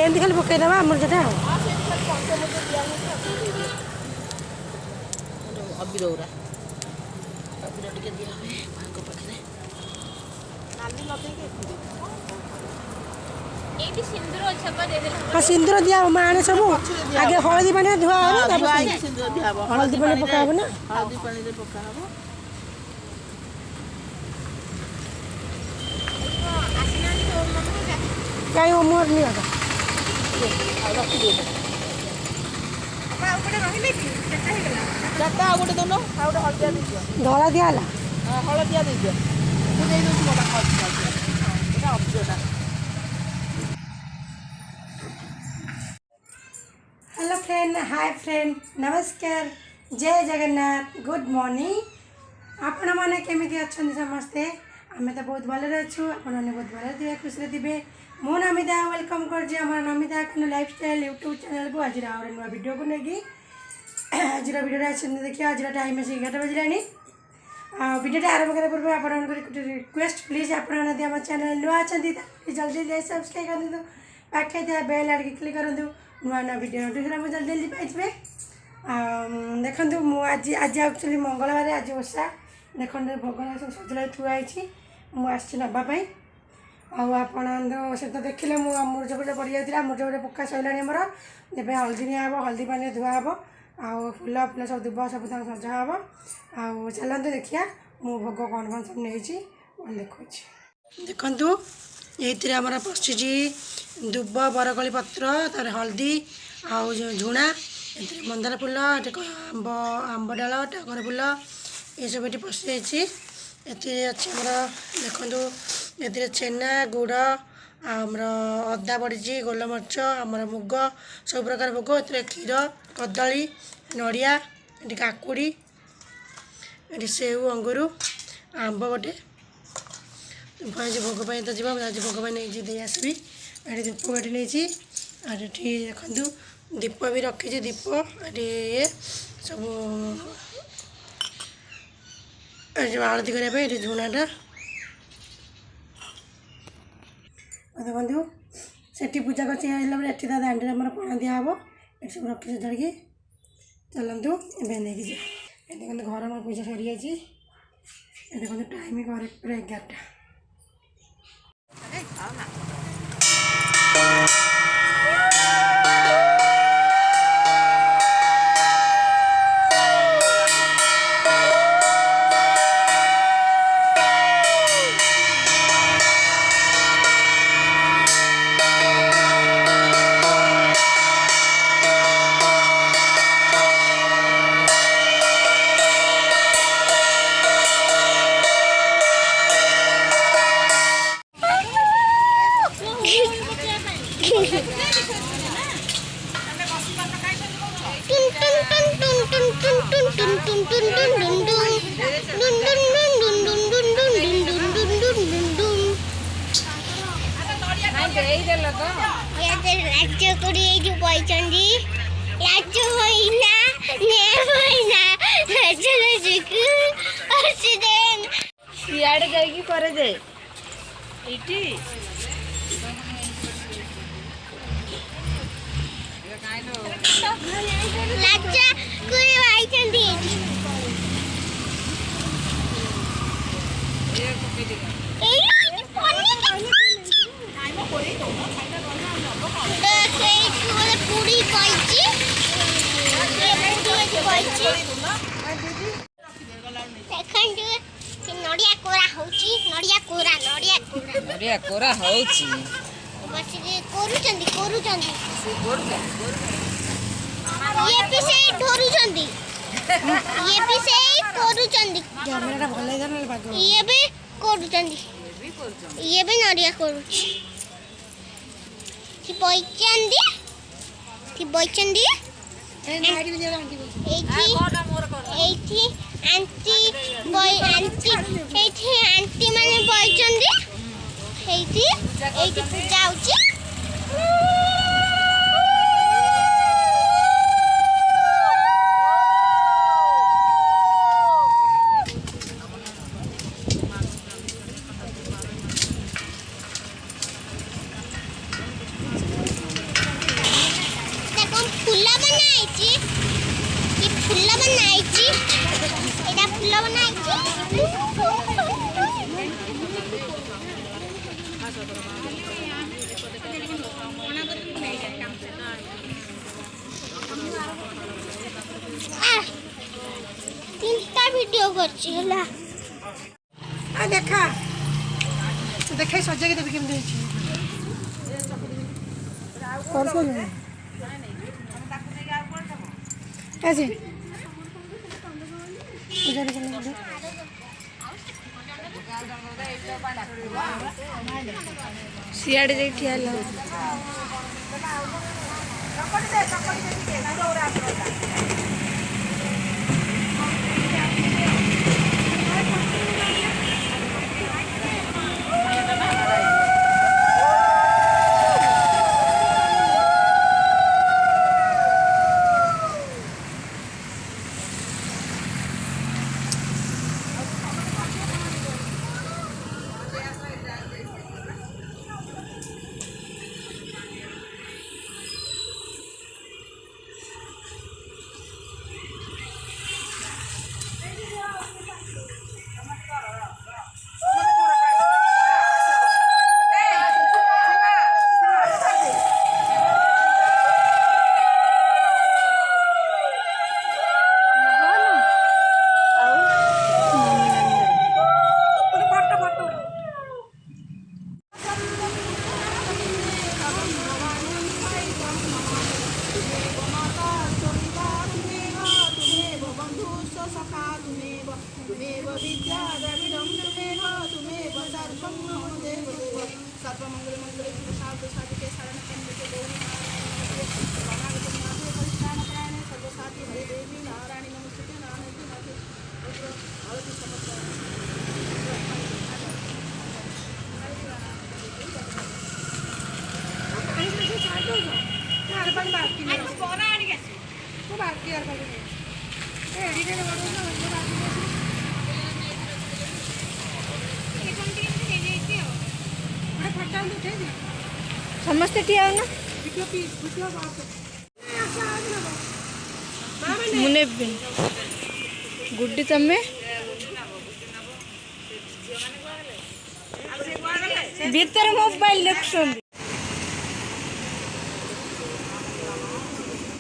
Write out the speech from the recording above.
एमती खाली पकईदे आमर जो अबीर गुरा अबीर टिके दिया मांको पाखे नाली लगे हाँ सिंदूर दिया माने सब आगे हलदी पानी धुआ सिंदूर दिया हलदी पानी पका ना हलदी पानी दे पका हबो कहीं मोर नहीं आता चारटा गोटे दोनो आ गोटे हलदिया दे दियो धला दिया ला हलदिया दे दियो तू दे दो मोला एटा ऑप्शनटा हेलो फ्रेंड हाय फ्रेंड नमस्कार जय जगन्नाथ गुड मॉर्निंग आपण मैंने केमी अच्छा समस्ते आम तो बहुत भले अच्छु आपने बहुत भले थे खुशी थे मो नमिता वेलकम कर नमिता लाइफस्टाइल यूट्यूब चैनल को आज नुआ वीडियो को लेकिन आज वीडियो देखिए आज टाइम से 11 बजलानी वीडियो आरंभ करने पूर्व आप रिक्वेस्ट प्लीज आपड़ी आम चैनल नुआ अच्छा जल्दी जल्दी सब्सक्राइब कर दिखाँ पाखे बेल आड़ क्लिक करूँ नुआ नुआ वीडियो नोटिफिकेशन जल्दी जल्दी पाइबे देखो मुझे आज एक्चुअली मंगलवार आज ओषा देखो भगवान सब सजल थुआई मुझे नापाई आपण से तो देखिले मुर्ज फुज पड़ जाता मुर्ज फुज पक्का सरला मोर जब हल्दी निब हल्दी पानी धुआ हम आ फुल फुल सब दुब सब सजा हम आ चलते देखिए मु भोग कौन कौन सब नहीं देखा देखु ये आमर पशि दुब बरकोली पत्र तार हल्दी आउ झुणा मंदार फुल आंब आंब डाल टगर फुल ये सब ये पशि अच्छी अच्छी आमर देखु ये छेना गुड़ आमर अदा पड़ी गोलमरीच आमर मुग सब प्रकार भोग ए क्षीर कदली नड़िया ये काकुड़ी ये सेव अंगूर आंब गोटे आज भोग तो जी आज भोग नहीं दे आसबि ये धूप काटी नहीं देखु दीप भी रखी दीप ये सब आरती करने झुणाटा देखु से पूजा कर दांडी आम पणा दिहब ये सब रखी सजाड़ी चलतु ए देखते घर में पूजा सरी जाइए देखो टाइम करेक्ट पूरा 11टा सियाड़े जाइए करे दे इटी लाचा कोई भाई चंदी ये कॉपी दिखा ए पानी टाइम कोई तो ना फाइनल रहना हम तो सेई वाला पूरी पाइची ये पूरी पाइची देखन जो कि नडिया कोरा होची नडिया कोरा होची बस ये कोरु चंदी से गोर का ये भी से ढोरू चंदी ये भी से कोरु चंदी कैमराटा भले जाने बाकी ये भी कोरु चंदी ये भी नडिया कोरु की बोई चंदी ए नाइट में देला आंटी एठी आंटी बोई आंटी माने बोई चंदी एठी पूजा होची তিনটা ভিডিও করছি ହେଲା देखा देखा सजा के देवी केमती ऐसे सियाड़े जाई ठिया समस्ते ठिया हो ना मुने गुड्डी तमें भीतर मोबाइल देखुं